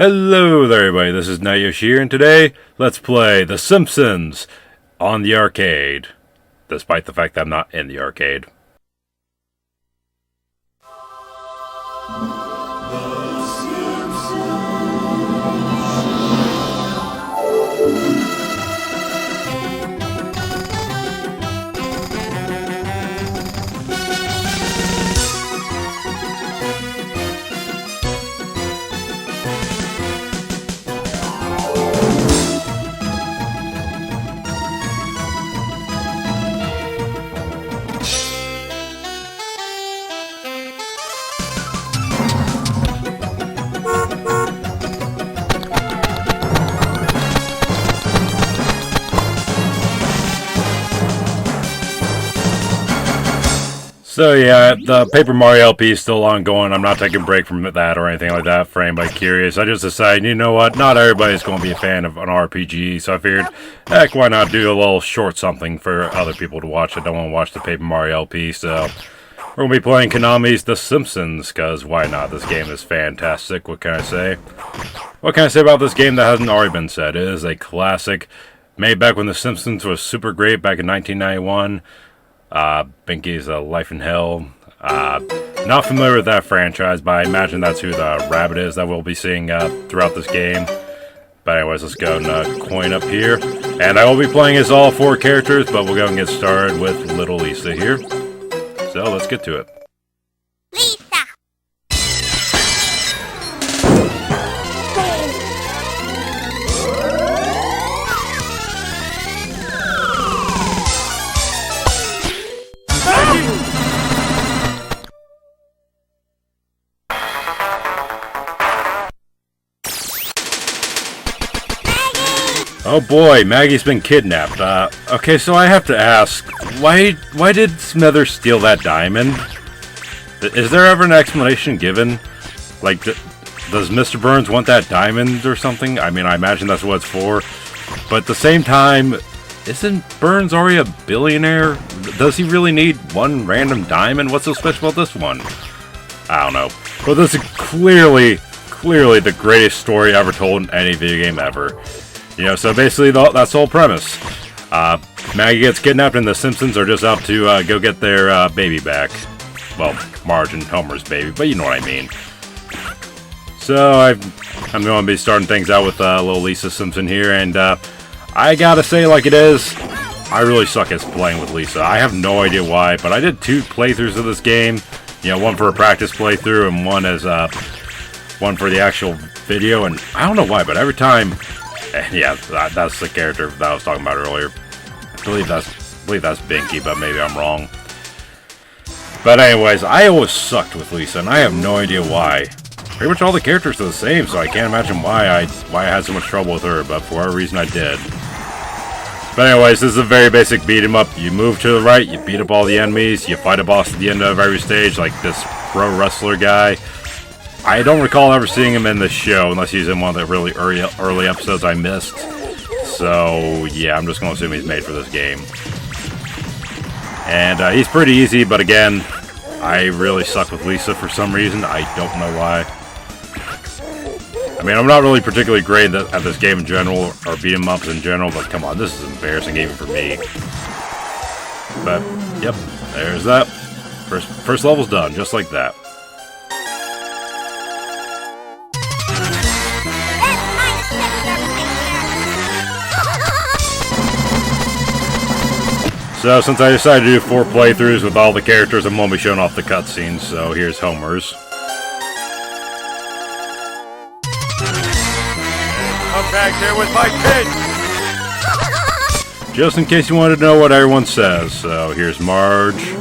Hello there everybody, this is Nayoshi here, and today, let's play The Simpsons on the arcade. Despite the fact that I'm not in the arcade. So yeah, the Paper Mario LP is still ongoing. I'm not taking a break from that or anything like that for anybody curious. I just decided, you know what, not everybody's going to be a fan of an RPG, so I figured, heck, why not do a little short something for other people to watch that don't want to watch the Paper Mario LP, so we're going to be playing Konami's The Simpsons, because why not? This game is fantastic. What can I say? What can I say about this game that hasn't already been said? It is a classic, made back when The Simpsons was super great back in 1991. Binky's Life in Hell. Not familiar with that franchise, but I imagine that's who the rabbit is that we'll be seeing throughout this game. But anyways, let's go and coin up here. And I will be playing as all four characters, but we'll go and get started with little Lisa here. So let's get to it. Oh boy, Maggie's been kidnapped. Okay, so I have to ask, why did Smithers steal that diamond? Is there ever an explanation given? Like, does Mr. Burns want that diamond or something? I mean, I imagine that's what it's for. But at the same time, isn't Burns already a billionaire? Does he really need one random diamond? What's so special about this one? I don't know. But this is clearly the greatest story ever told in any video game ever. You know, so basically that's the whole premise. Maggie gets kidnapped and the Simpsons are just out to go get their baby back. Well, Marge and Homer's baby, but you know what I mean. So I'm going to be starting things out with little Lisa Simpson here, and I gotta say like it is, I really suck at playing with Lisa. I have no idea why, but I did 2 playthroughs of this game. You know, one for a practice playthrough and one as one for the actual video, and I don't know why, but every time... Yeah, that's the character that I was talking about earlier. I believe that's Binky, but maybe I'm wrong. But anyways, I always sucked with Lisa, and I have no idea why. Pretty much all the characters are the same, so I can't imagine why I had so much trouble with her, but for whatever reason I did. But anyways, this is a very basic beat 'em up. You move to the right, you beat up all the enemies, you fight a boss at the end of every stage, like this pro wrestler guy. I don't recall ever seeing him in the show, unless he's in one of the really early episodes I missed. So, yeah, I'm just going to assume he's made for this game. And he's pretty easy, but again, I really suck with Lisa for some reason. I don't know why. I mean, I'm not really particularly great at this game in general, or beat-em-ups in general, but come on, this is embarrassing even for me. But, yep, there's that. First level's done, just like that. So, since I decided to do 4 playthroughs with all the characters, I'm going to be showing off the cutscenes, so here's Homer's. I'm back there with my pin! Just in case you wanted to know what everyone says, so here's Marge.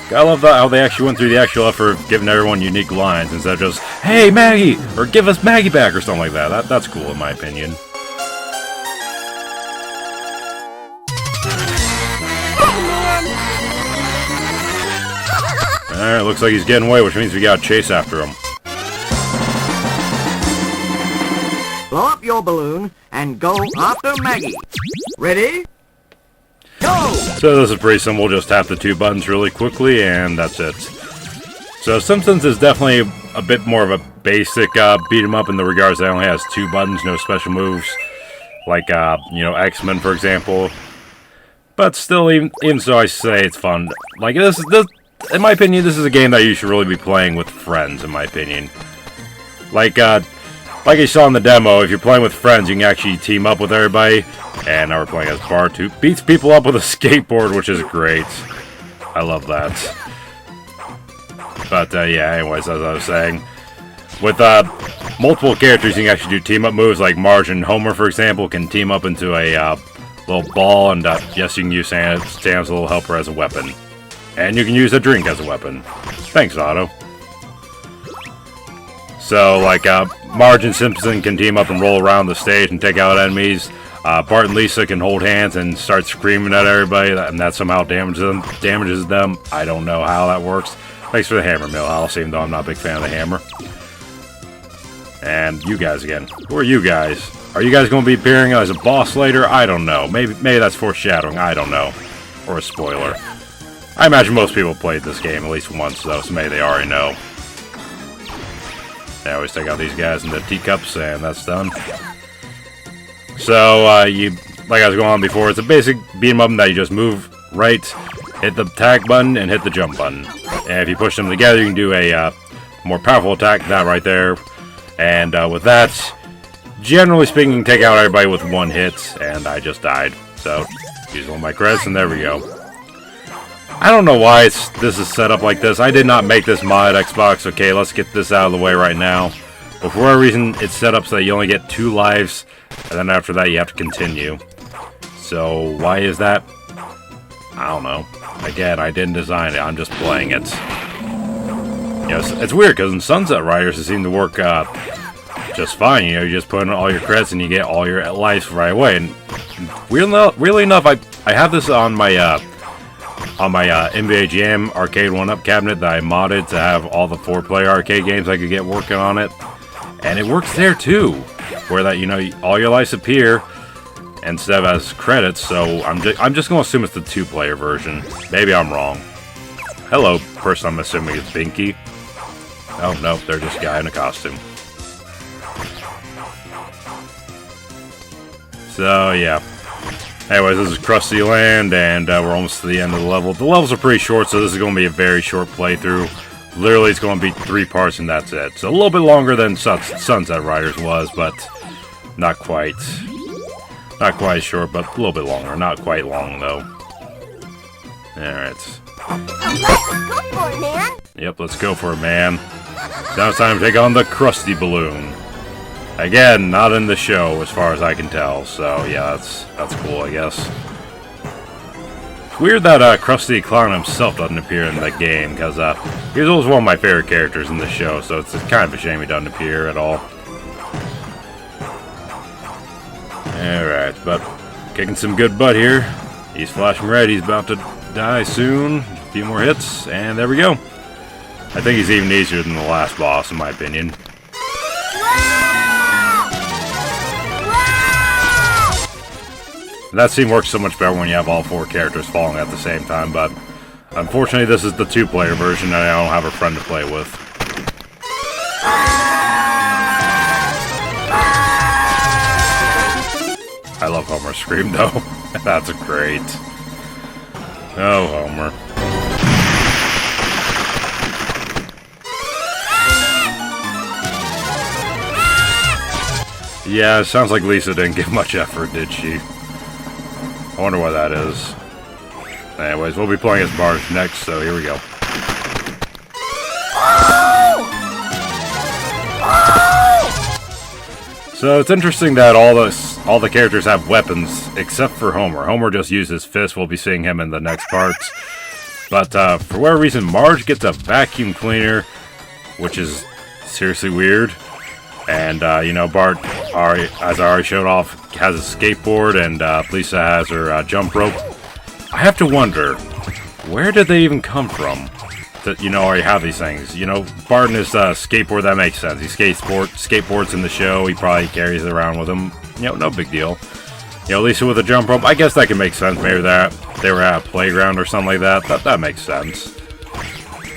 I love that how they actually went through the actual effort of giving everyone unique lines instead of just, "Hey Maggie!" or "Give us Maggie back" or something like that. That's cool in my opinion. Alright, looks like he's getting away, which means we gotta chase after him. Blow up your balloon and go after Maggie. Ready? Go! So this is pretty simple, just tap the 2 buttons really quickly, and that's it. So Simpsons is definitely a bit more of a basic beat 'em up in the regards that it only has 2 buttons, no special moves, like you know, X-Men for example. But still, even so, I say it's fun. Like this, in my opinion, this is a game that you should really be playing with friends. In my opinion, like you saw in the demo, if you're playing with friends, you can actually team up with everybody. And now we're playing as Bart, who beats people up with a skateboard, which is great. I love that. But yeah, anyways, as I was saying, with multiple characters, you can actually do team-up moves, like Marge and Homer, for example, can team up into a little ball, and yes, you can use Sam's little helper as a weapon. And you can use a drink as a weapon. Thanks, Otto. So, like, Marge and Simpson can team up and roll around the stage and take out enemies. Bart and Lisa can hold hands and start screaming at everybody, and that somehow damages them. I don't know how that works. Thanks for the hammer, Millhouse, even though I'm not a big fan of the hammer. And you guys again. Who are you guys? Are you guys going to be appearing as a boss later? I don't know. Maybe that's foreshadowing. I don't know. Or a spoiler. I imagine most people played this game at least once, though, so maybe they already know. I always take out these guys in the teacups, and that's done. So, like I was going on before, it's a basic beat 'em up that you just move right, hit the attack button, and hit the jump button. And if you push them together, you can do a more powerful attack, that right there. And with that, generally speaking, you can take out everybody with 1 hit, and I just died. So, use one of my credits, and there we go. I don't know why this is set up like this. I did not make this mod Xbox. Okay, let's get this out of the way right now. But for whatever reason, it's set up so that you only get 2 lives, and then after that, you have to continue. So, why is that? I don't know. Again, I didn't design it. I'm just playing it. You know, it's weird, because in Sunset Riders, it seemed to work just fine. You know, you just put in all your credits, and you get all your lives right away. And weirdly enough, I have this on my NBA Jam arcade 1-up cabinet that I modded to have all the 4-player arcade games I could get working on it. And it works there too, where that, you know, all your lives appear instead of as credits. So I'm just going to assume it's the 2-player version. Maybe I'm wrong. Hello, person I'm assuming is Binky. Oh no, they're just a guy in a costume. So yeah. Anyways, this is Krusty Land, and we're almost to the end of the level. The levels are pretty short, so this is going to be a very short playthrough. Literally, it's going to be 3 parts, and that's it. So a little bit longer than Sunset Riders was, but not quite. Not quite short, but a little bit longer. Not quite long, though. Alright. Let's go for it, man! Yep, let's go for it, man. Now it's time to take on the Krusty Balloon. Again, not in the show, as far as I can tell. So, yeah, that's cool, I guess. It's weird that Krusty Clown himself doesn't appear in the game, because he was always one of my favorite characters in the show, so it's kind of a shame he doesn't appear at all. Alright, but kicking some good butt here. He's flashing red, he's about to die soon. A few more hits, and there we go. I think he's even easier than the last boss, in my opinion. That scene works so much better when you have all 4 characters falling at the same time, but unfortunately this is the 2-player version and I don't have a friend to play with. I love Homer's scream though. That's great. Oh, Homer. Yeah, it sounds like Lisa didn't give much effort, did she? I wonder what that is. Anyways, we'll be playing as Marge next, so here we go. So it's interesting that all the characters have weapons except for Homer. Homer just uses fists. We'll be seeing him in the next parts. But for whatever reason, Marge gets a vacuum cleaner, which is seriously weird. And, you know, Bart, as I already showed off, has a skateboard, and Lisa has her jump rope. I have to wonder, where did they even come from? That, you know, already have these things. You know, Bart and his skateboard, that makes sense. He skateboards in the show, he probably carries it around with him. You know, no big deal. You know, at least with a jump rope, I guess that could make sense. Maybe that they were at a playground or something like that. That makes sense.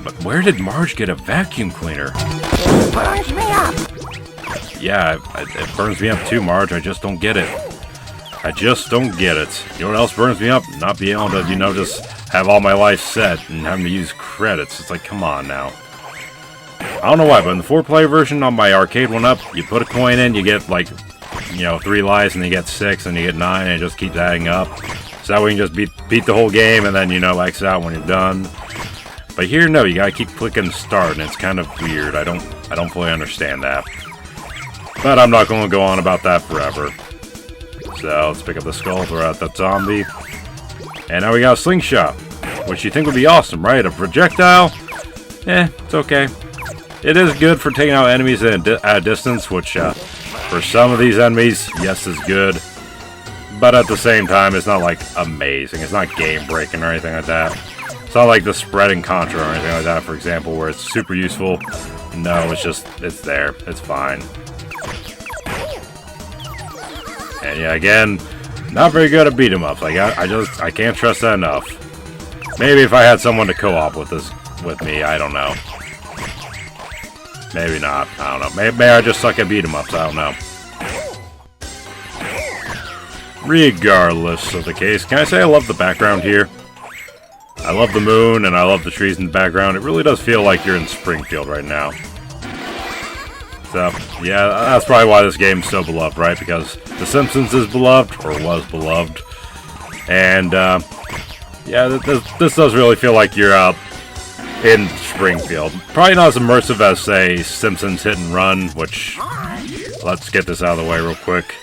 But where did Marge get a vacuum cleaner? It burns me up. Yeah, it burns me up too, Marge. I just don't get it. I just don't get it. You know what else burns me up? Not being able to, you know, just have all my life set and having to use credits. It's like, come on now. I don't know why, but in the 4-player version on my arcade one up, you put a coin in, you get like, you know, 3 lives, and you get 6, and you get 9, and it just keeps adding up. So that way you can just beat the whole game, and then, you know, X out when you're done. But here, no, you gotta keep clicking start, and it's kind of weird. I don't fully understand that. But I'm not gonna go on about that forever. So let's pick up the skull, throw out that zombie. And now we got a slingshot, which you think would be awesome, right? A projectile? It's okay. It is good for taking out enemies at a distance, which for some of these enemies, yes, is good. But at the same time, it's not like amazing. It's not game breaking or anything like that. It's not like the spreading contra or anything like that, for example, where it's super useful. No, it's there. It's fine. And yeah, again, not very good at beat 'em ups. Like I can't trust that enough. Maybe if I had someone to co-op with me, I don't know. Maybe not. I don't know. Maybe I just suck at beat 'em ups. I don't know. Regardless of the case, can I say I love the background here? I love the moon and I love the trees in the background. It really does feel like you're in Springfield right now. So, yeah, that's probably why this game's so beloved, right? Because The Simpsons is beloved, or was beloved. And, yeah, this does really feel like you're out in Springfield. Probably not as immersive as, say, Simpsons Hit and Run, which, let's get this out of the way real quick.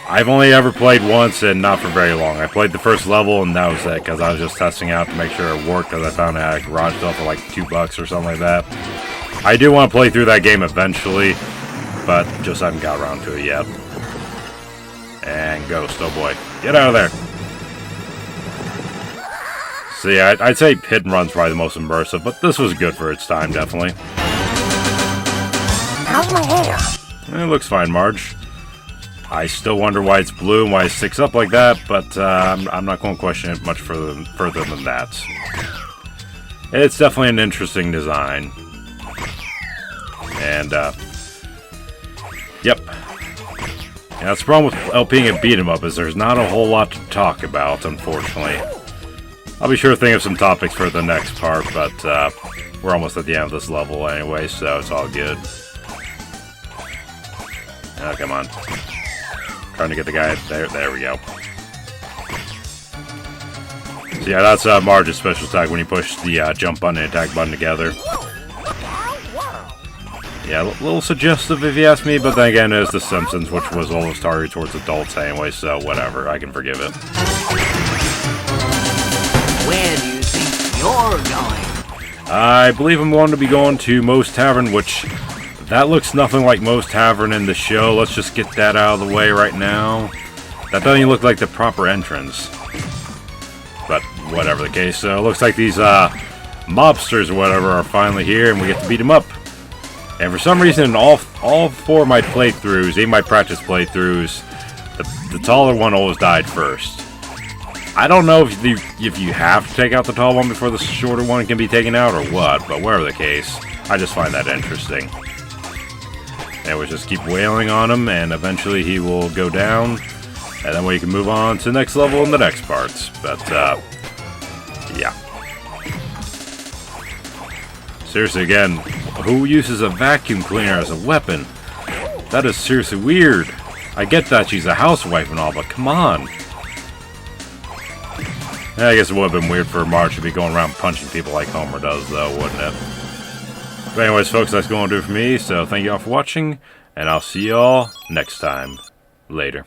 I've only ever played once, and not for very long. I played the first level, and that was it, because I was just testing out to make sure it worked, because I found it at a garage sale for like $2 or something like that. I do want to play through that game eventually, but just haven't got around to it yet. And Ghost, oh boy. Get out of there! So yeah, I'd say Hit and Run's probably the most immersive, but this was good for its time, definitely. How's my hair? It looks fine, Marge. I still wonder why it's blue and why it sticks up like that, but I'm not going to question it much further than that. It's definitely an interesting design. And, yep. And that's the problem with being a beat 'em up, is there's not a whole lot to talk about, unfortunately. I'll be sure to think of some topics for the next part, but we're almost at the end of this level anyway, so it's all good. Oh, come on. Trying to get the guy there. There we go. So yeah, that's Marge's special attack when you push the jump button and attack button together. Yeah, a little suggestive if you ask me, but then again, it is The Simpsons, which was always targeted towards adults anyway, so whatever, I can forgive it. Where do you think you're going? I believe I'm going to be going to Moe's Tavern, which... that looks nothing like Moe's Tavern in the show. Let's just get that out of the way right now. That doesn't even look like the proper entrance. But whatever the case. So it looks like these mobsters or whatever are finally here, and we get to beat them up. And for some reason, in all 4 of my playthroughs, even my practice playthroughs, the taller one always died first. I don't know if you have to take out the tall one before the shorter one can be taken out or what, but whatever the case, I just find that interesting. And we just keep wailing on him, and eventually he will go down, and then we can move on to the next level in the next parts. But, yeah. Seriously, again, who uses a vacuum cleaner as a weapon? That is seriously weird. I get that she's a housewife and all, but come on. Yeah, I guess it would have been weird for Marge to be going around punching people like Homer does, though, wouldn't it? But anyways, folks, that's going to do it for me, so thank you all for watching, and I'll see you all next time. Later.